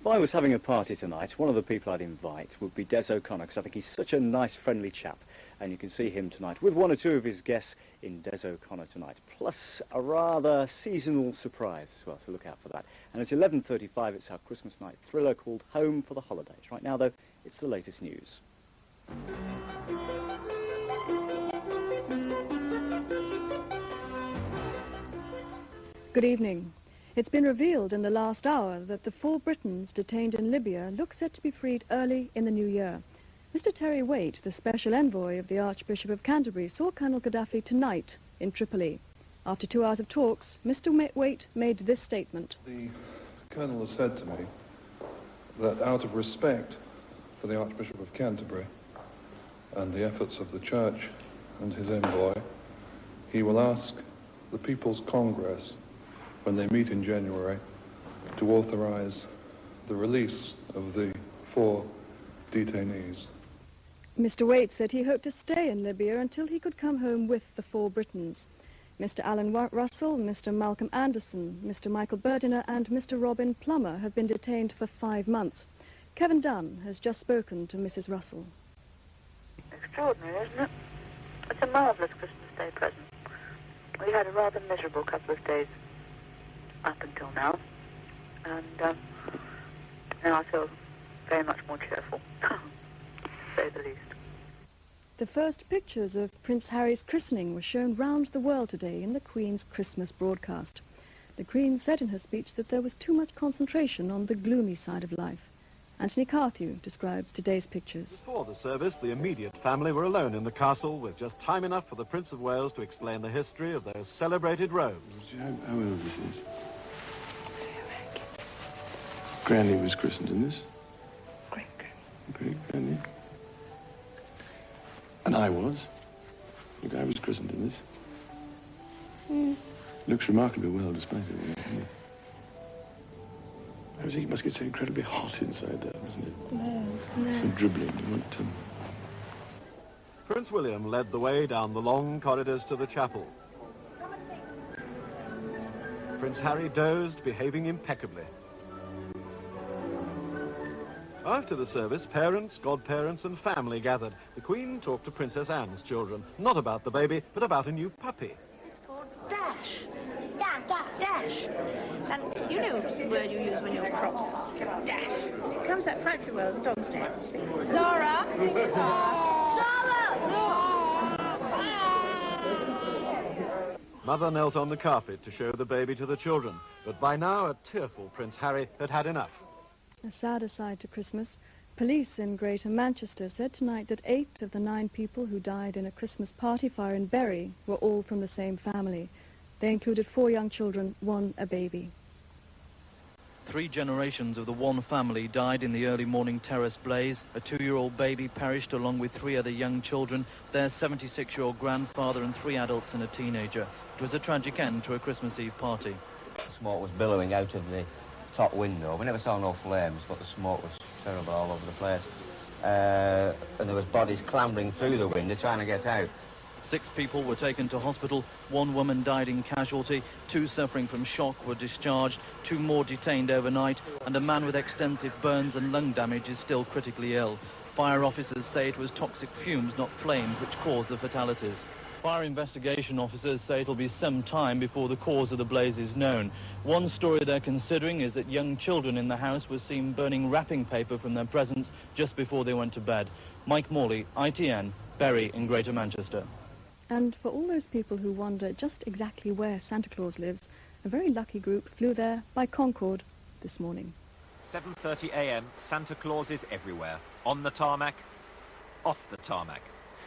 If I was having a party tonight, one of the people I'd invite would be Des O'Connor, because I think he's such a nice, friendly chap. And you can see him tonight with one or two of his guests in Des O'Connor tonight, plus a rather seasonal surprise as well, so look out for that. And at 11:35, it's our Christmas night thriller called Home for the Holidays. Right now, though, it's the latest news. Good evening. It's been revealed in the last hour that the 4 Britons detained in Libya look set to be freed early in the new year. Mr. Terry Waite, the special envoy of the Archbishop of Canterbury, saw Colonel Gaddafi tonight in Tripoli. After 2 hours of talks, Mr. Waite made this statement. The Colonel has said to me that out of respect for the Archbishop of Canterbury and the efforts of the Church and his envoy, he will ask the People's Congress, when they meet in January, to authorize the release of the 4 detainees. Mr. Waite said he hoped to stay in Libya until he could come home with the 4 Britons. Mr. Alan Russell, Mr. Malcolm Anderson, Mr. Michael Berdiner and Mr. Robin Plummer have been detained for 5 months. Kevin Dunn has just spoken to Mrs. Russell. Extraordinary, isn't it? It's a marvellous Christmas Day present. We had a rather miserable couple of days up until now, and now I feel very much more cheerful, to say the least. The first pictures of Prince Harry's christening were shown round the world today in the Queen's Christmas broadcast. The Queen said in her speech that there was too much concentration on the gloomy side of life. Anthony Carthew describes today's pictures. Before the service, the immediate family were alone in the castle with just time enough for the Prince of Wales to explain the history of those celebrated robes. How old this is? Granny was christened in this. Great-granny. And I was. Look, I was christened in this. Looks remarkably well despite it. I was thinking it must get so incredibly hot inside there, doesn't it? No. Some dribbling. Prince William led the way down the long corridors to the chapel. Prince Harry dozed, behaving impeccably. After the service, parents, godparents and family gathered. The Queen talked to Princess Anne's children, not about the baby, but about a new puppy. It's called Dash. Dash. And you know the word you use when you're cross. Dash. It comes out practically well as a dog's name. Zara! Mother knelt on the carpet to show the baby to the children, but by now a tearful Prince Harry had had enough. A sad aside to Christmas, police in Greater Manchester said tonight that 8 of the 9 people who died in a Christmas party fire in Bury were all from the same family. They included 4 young children, 1 a baby. 3 generations of the one family died in the early morning terrace blaze. A 2-year-old baby perished along with 3 other young children, their 76-year-old grandfather and 3 adults and a teenager. It was a tragic end to a Christmas Eve party. Smoke was billowing out of the top window. We never saw no flames, but the smoke was terrible all over the place. And there was bodies clambering through the window trying to get out. 6 people were taken to hospital, 1 woman died in casualty, 2 suffering from shock were discharged, 2 more detained overnight, and a man with extensive burns and lung damage is still critically ill. Fire officers say it was toxic fumes, not flames, which caused the fatalities. Fire investigation officers say it'll be some time before the cause of the blaze is known. One story they're considering is that young children in the house were seen burning wrapping paper from their presents just before they went to bed. Mike Morley, ITN, Bury in Greater Manchester. And for all those people who wonder just exactly where Santa Claus lives, a very lucky group flew there by Concorde this morning. 7:30 a.m, Santa Claus is everywhere. On the tarmac, off the tarmac.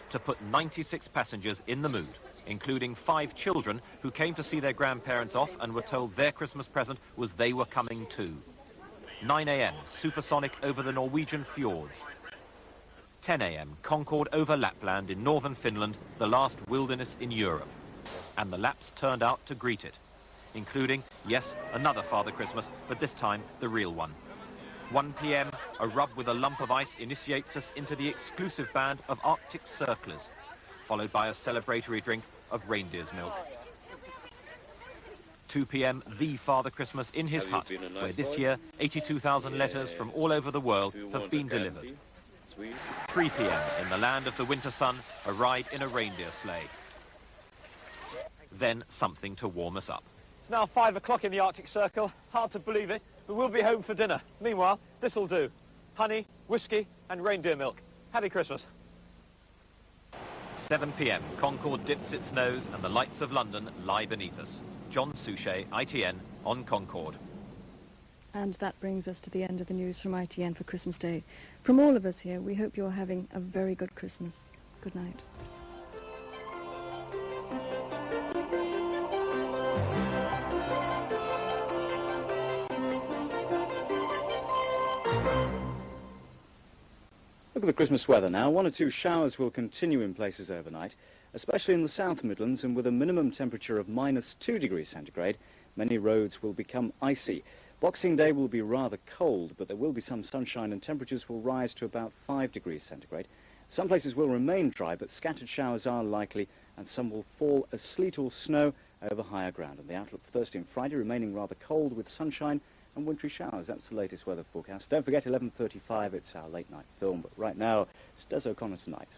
To put 96 passengers in the mood, including 5 children who came to see their grandparents off and were told their Christmas present was they were coming too. 9 a.m, supersonic over the Norwegian fjords. 10 a.m, Concorde over Lapland in northern Finland, the last wilderness in Europe. And the Lapps turned out to greet it, including, yes, another Father Christmas, but this time the real one. 1 p.m, a rub with a lump of ice initiates us into the exclusive band of Arctic Circlers, followed by a celebratory drink of reindeer's milk. 2 p.m, the Father Christmas in his hut, where this year 82,000 letters from all over the world have been delivered. 3 p.m, in the land of the winter sun, a ride in a reindeer sleigh. Then something to warm us up. It's now 5 o'clock in the Arctic Circle. Hard to believe it, but we'll be home for dinner. Meanwhile, this'll do. Honey, whiskey and reindeer milk. Happy Christmas. 7 p.m, Concorde dips its nose and the lights of London lie beneath us. John Suchet, ITN, on Concorde. And that brings us to the end of the news from ITN for Christmas Day. From all of us here, we hope you're having a very good Christmas. Good night. Look at the Christmas weather now. 1 or 2 showers will continue in places overnight, especially in the South Midlands, and with a minimum temperature of -2 degrees centigrade, many roads will become icy. Boxing Day will be rather cold, but there will be some sunshine and temperatures will rise to about 5 degrees centigrade. Some places will remain dry, but scattered showers are likely, and some will fall as sleet or snow over higher ground. And the outlook for Thursday and Friday remaining rather cold with sunshine and wintry showers. That's the latest weather forecast. Don't forget 11:35, it's our late night film, but right now it's Des O'Connor Tonight.